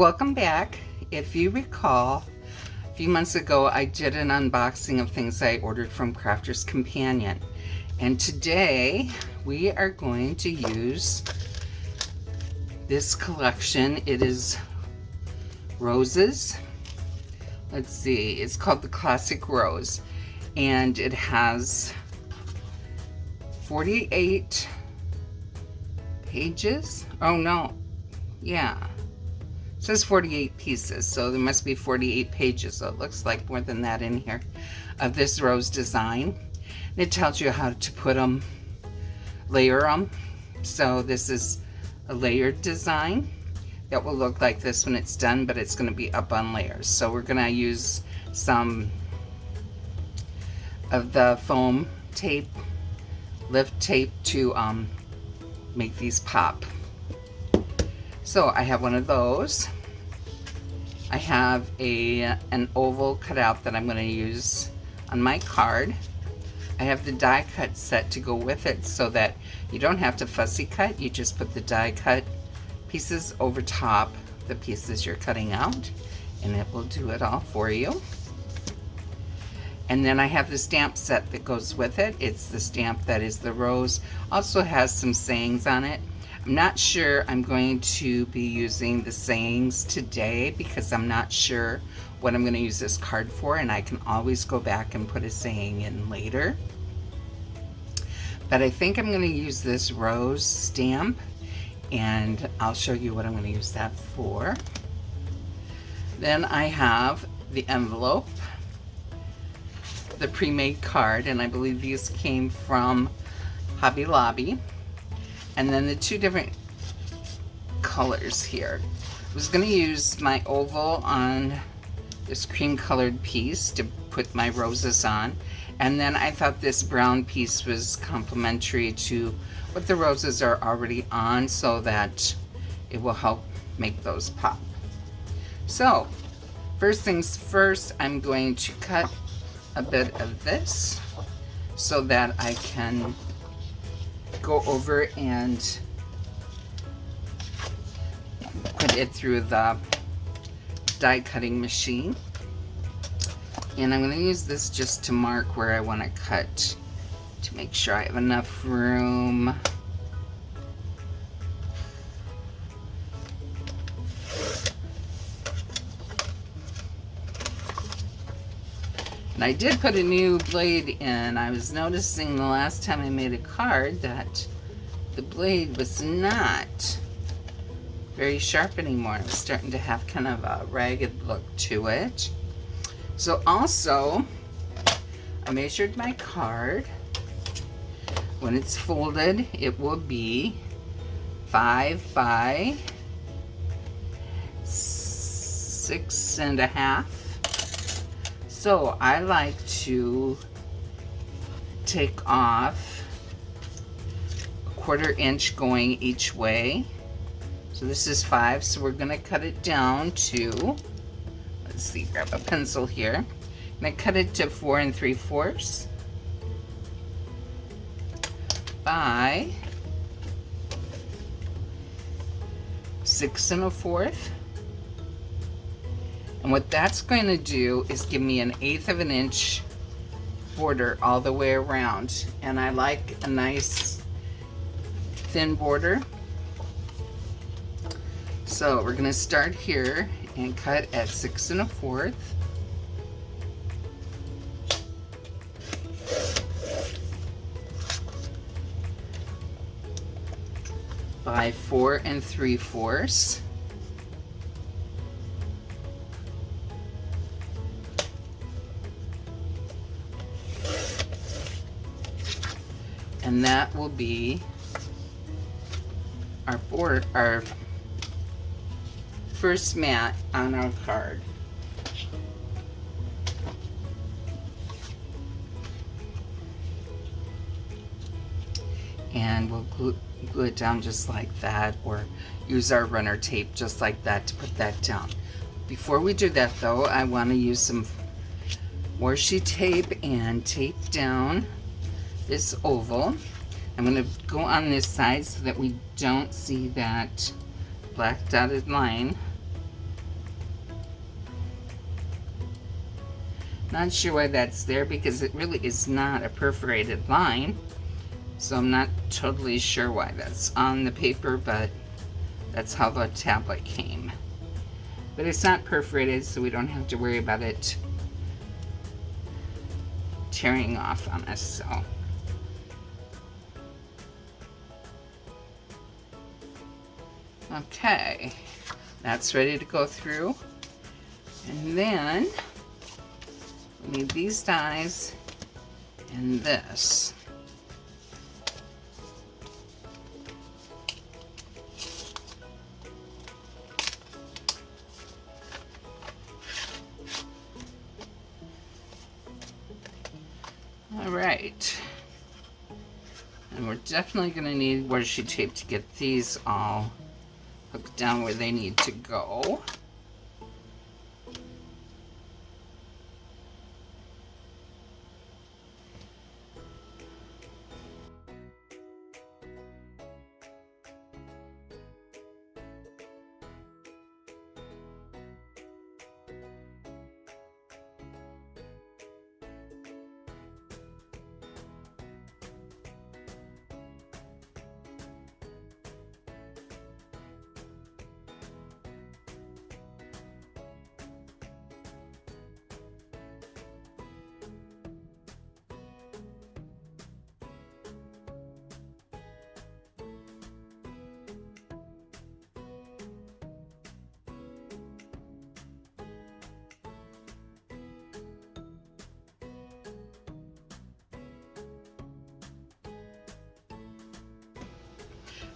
welcome back. If you recall, a few months ago I did an unboxing of things I ordered from Crafter's Companion. And today we are going to use this collection. It is roses. Let's see, it's called the Classic Rose. And it has 48 pages. Oh no, yeah. It says 48 pieces, so there must be 48 pages, so it looks like more than that in here, of this rose design. And it tells you how to put them, layer them. So this is a layered design that will look like this when it's done, but it's going to be up on layers. So we're going to use some of the foam tape, lift tape, to make these pop. So I have one of those. I have an oval cut out that I'm going to use on my card. I have the die cut set to go with it so that you don't have to fussy cut. You just put the die cut pieces over top the pieces you're cutting out, and it will do it all for you. And then I have the stamp set that goes with it. It's the stamp that is the rose. Also has some sayings on it. I'm not sure I'm going to be using the sayings today because I'm not sure what I'm going to use this card for, and I can always go back and put a saying in later. But I think I'm going to use this rose stamp, and I'll show you what I'm going to use that for. Then I have the envelope, the pre-made card, and I believe these came from Hobby Lobby. And then the two different colors here. I was going to use my oval on this cream colored piece to put my roses on, and then I thought this brown piece was complementary to what the roses are already on, so that it will help make those pop. So first things first, I'm going to cut a bit of this so that I can go over and put it through the die cutting machine. And I'm going to use this just to mark where I want to cut to make sure I have enough room. And I did put a new blade in. I was noticing the last time I made a card that the blade was not very sharp anymore. It was starting to have kind of a ragged look to it. So also, I measured my card. When it's folded, it will be 5 by 6.5. So I like to take off a 1/4 inch going each way. So this is 5, so we're gonna cut it down to, let's see, grab a pencil here. I'm gonna cut it to 4 3/4 by 6 1/4. And what that's going to do is give me 1/8 of an inch border all the way around. And I like a nice thin border. So we're going to start here and cut at 6 1/4. By 4 3/4. And that will be our board, our first mat on our card. And we'll glue it down just like that, or use our runner tape just like that to put that down. Before we do that though, I want to use some washi tape and tape down this oval. I'm going to go on this side so that we don't see that black dotted line Not sure why that's there because it really is not a perforated line. So I'm not totally sure why that's on the paper, but that's how the tablet came. But it's not perforated, so we don't have to worry about it tearing off on us. So okay, that's ready to go through. And then we need these dies and this. All right, and we're definitely going to need washi tape to get these all hooked down where they need to go.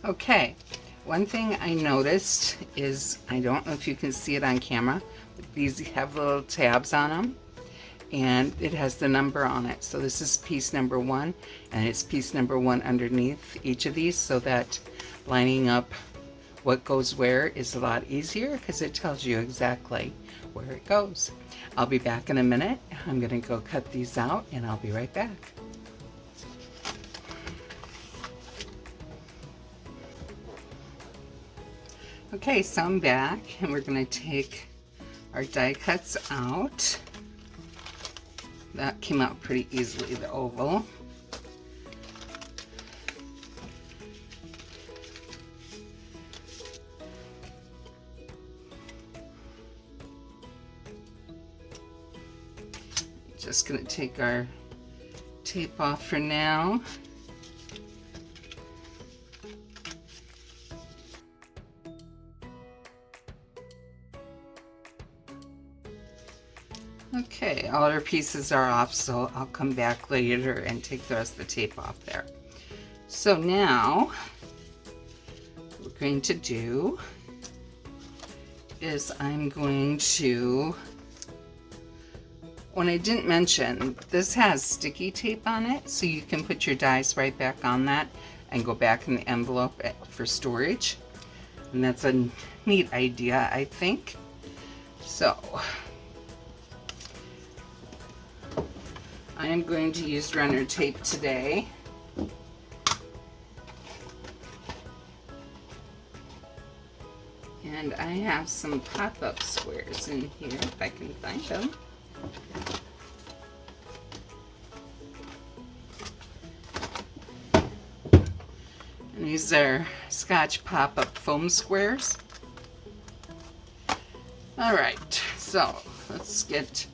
Okay, one thing I noticed is, I don't know if you can see it on camera, but these have little tabs on them, and it has the number on it. So this is piece number 1, and it's piece number 1 underneath each of these, so that lining up what goes where is a lot easier because it tells you exactly where it goes. I'll be back in a minute. I'm going to go cut these out, and I'll be right back. Okay, so I'm back, and we're going to take our die cuts out. That came out pretty easily, the oval. Just going to take our tape off for now. Okay, all our pieces are off, so I'll come back later and take the rest of the tape off there. So now, what we're going to do is I'm going to, when I didn't mention, this has sticky tape on it, so you can put your dies right back on that and go back in the envelope for storage. And that's a neat idea, I think. So, I am going to use runner tape today. And I have some pop-up squares in here, if I can find them. And these are Scotch pop-up foam squares. All right, so let's get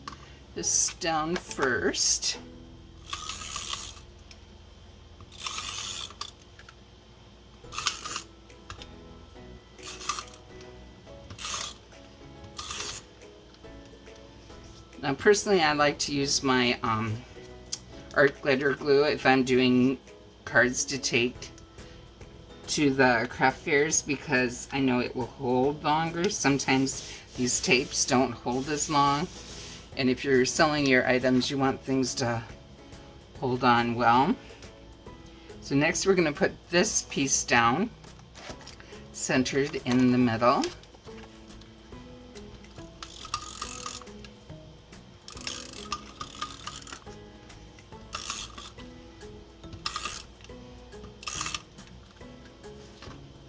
this down first. Now personally, I like to use my art glitter glue if I'm doing cards to take to the craft fairs, because I know it will hold longer. Sometimes these tapes don't hold as long. And if you're selling your items, you want things to hold on well. So next we're going to put this piece down, centered in the middle.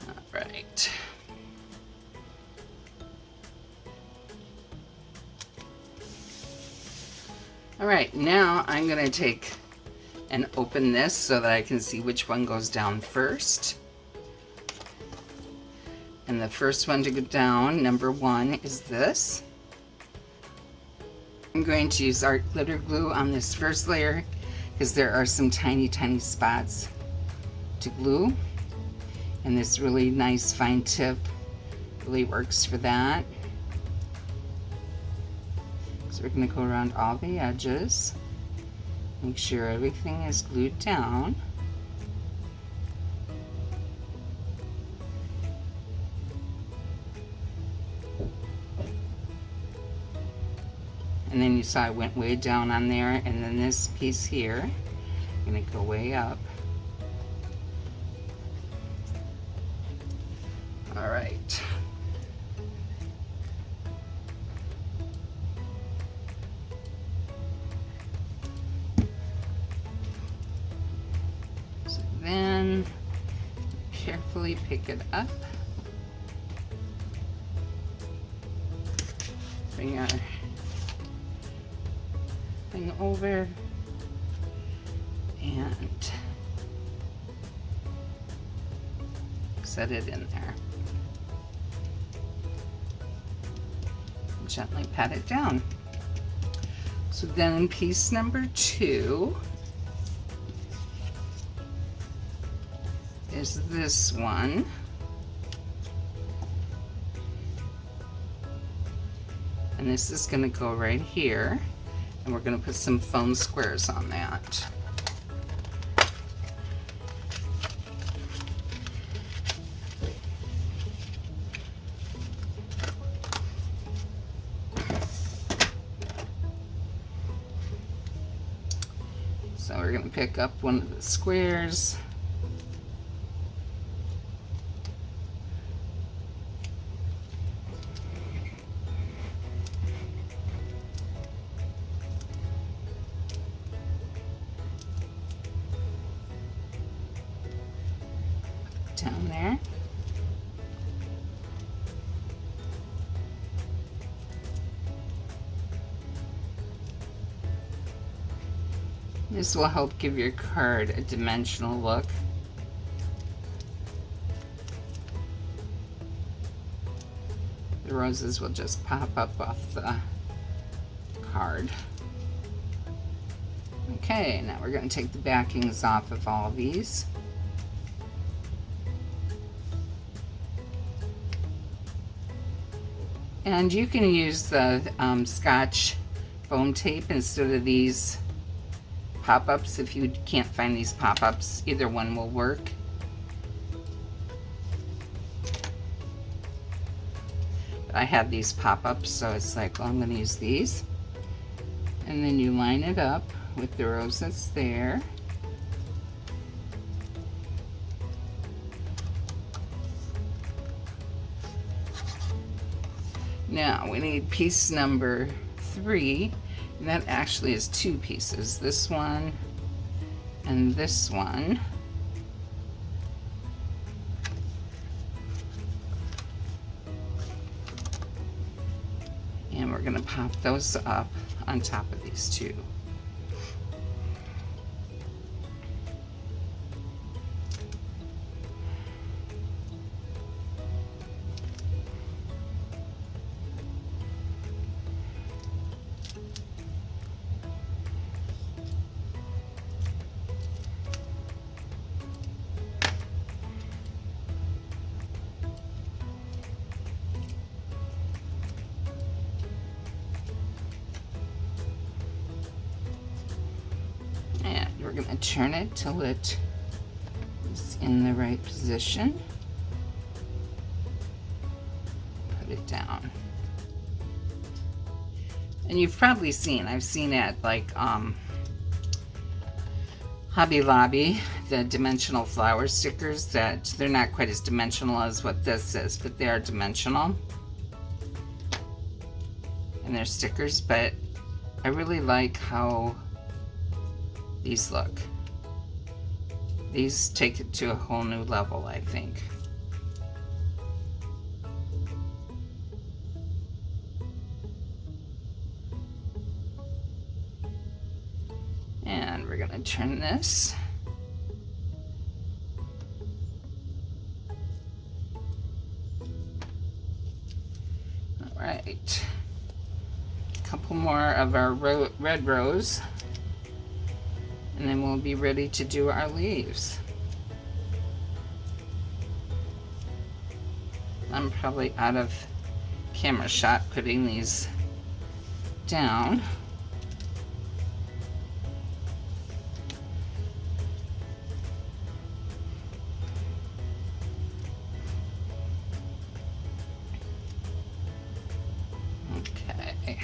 All right. All right, now I'm gonna take and open this so that I can see which one goes down first. And the first one to go down, number 1, is this. I'm going to use art glitter glue on this first layer because there are some tiny, tiny spots to glue. And this really nice fine tip really works for that. So we're going to go around all the edges. Make sure everything is glued down. And then you saw I went way down on there, and then this piece here, I'm going to go way up. All right. So then carefully pick it up. Bring our thing over and set it in there. Gently pat it down. So then piece number 2 is this one. And this is going to go right here, and we're going to put some foam squares on that. So we're going to pick up one of the squares. Down there. This will help give your card a dimensional look. The roses will just pop up off the card. Okay, now we're going to take the backings off of all of these. And you can use the Scotch foam tape instead of these pop-ups if you can't find these pop-ups. Either one will work. But I have these pop-ups, so it's like, well, I'm going to use these. And then you line it up with the roses there. Now we need piece number 3, and that actually is 2 pieces. This one and this one. And we're going to pop those up on top of these 2. We're going to turn it till it is in the right position. Put it down. And you've probably seen, I've seen at like Hobby Lobby, the dimensional flower stickers, that they're not quite as dimensional as what this is, but they are dimensional. And they're stickers, but I really like how these look. These take it to a whole new level, I think. we're gonna turn this. All right, a couple more of our red rose, and then we'll be ready to do our leaves. I'm probably out of camera shot putting these down. Okay.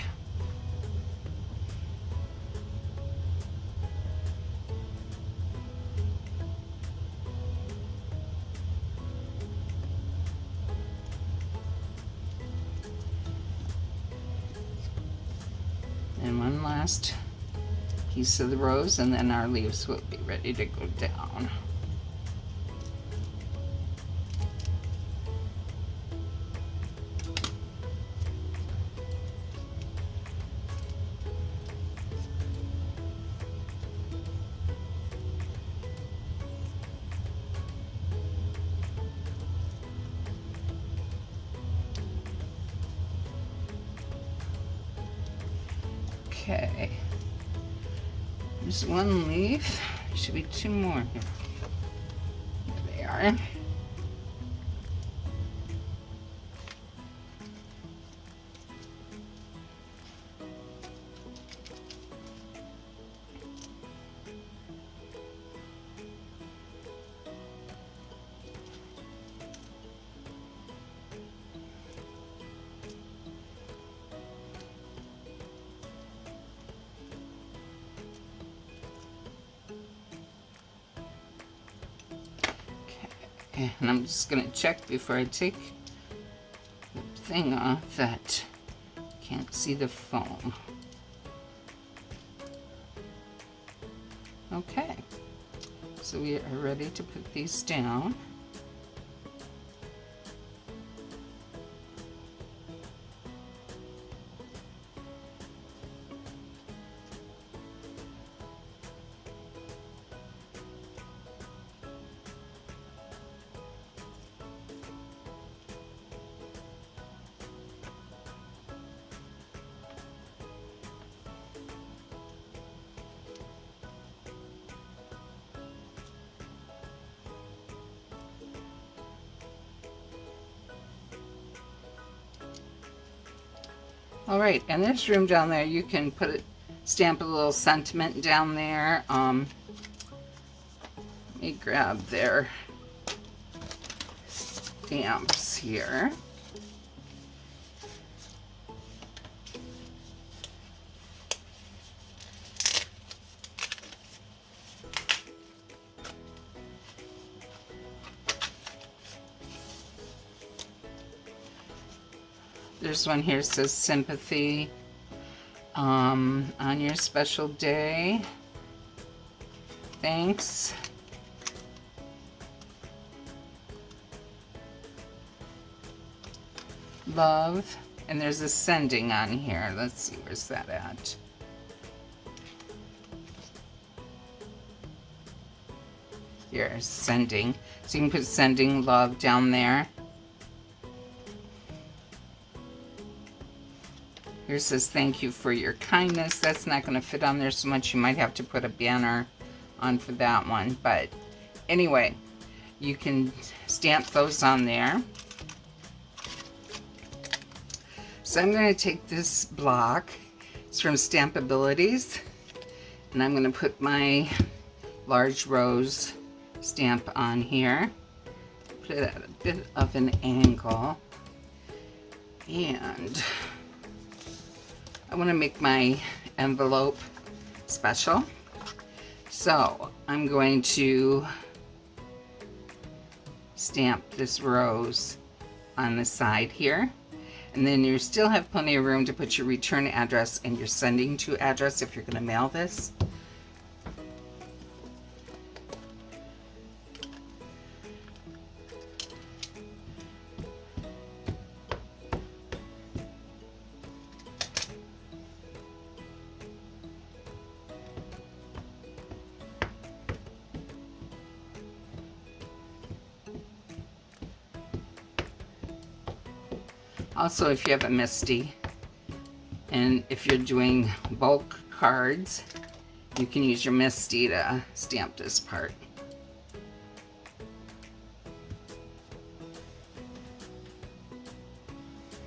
And one last piece of the rose, and then our leaves will be ready to go down. Okay, there's one leaf. Should be two more here. There they are. And I'm just going to check before I take the thing off that can't see the foam. Okay, so we are ready to put these down. All right, and there's room down there. You can stamp a little sentiment down there. Let me grab their stamps here. There's one here that says sympathy on your special day. Thanks. Love. And there's a sending on here. Let's see, where's that at? Here, sending. So you can put sending love down there. Here says, thank you for your kindness. That's not going to fit on there so much. You might have to put a banner on for that one. But anyway, you can stamp those on there. So I'm going to take this block. It's from Stampabilities. And I'm going to put my large rose stamp on here. Put it at a bit of an angle. And I want to make my envelope special. So I'm going to stamp this rose on the side here. And then you still have plenty of room to put your return address and your sending to address if you're going to mail this. Also, if you have a MISTI, and if you're doing bulk cards, you can use your MISTI to stamp this part.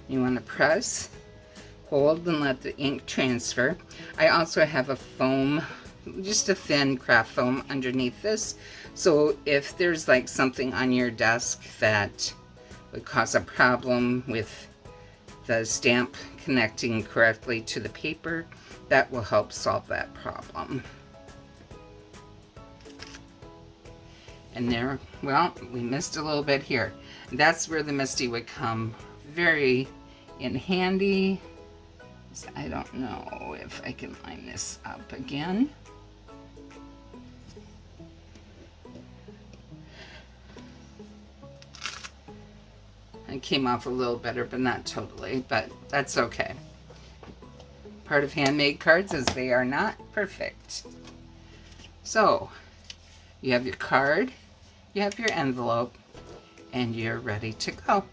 You want to press, hold, and let the ink transfer. I also have a foam, just a thin craft foam underneath this. So if there's like something on your desk that would cause a problem with the stamp connecting correctly to the paper, that will help solve that problem. And there, well, we missed a little bit here. That's where the MISTI would come very in handy. I don't know if I can line this up again. It came off a little better, but not totally, but that's okay. Part of handmade cards is they are not perfect. So, you have your card, you have your envelope, and you're ready to go.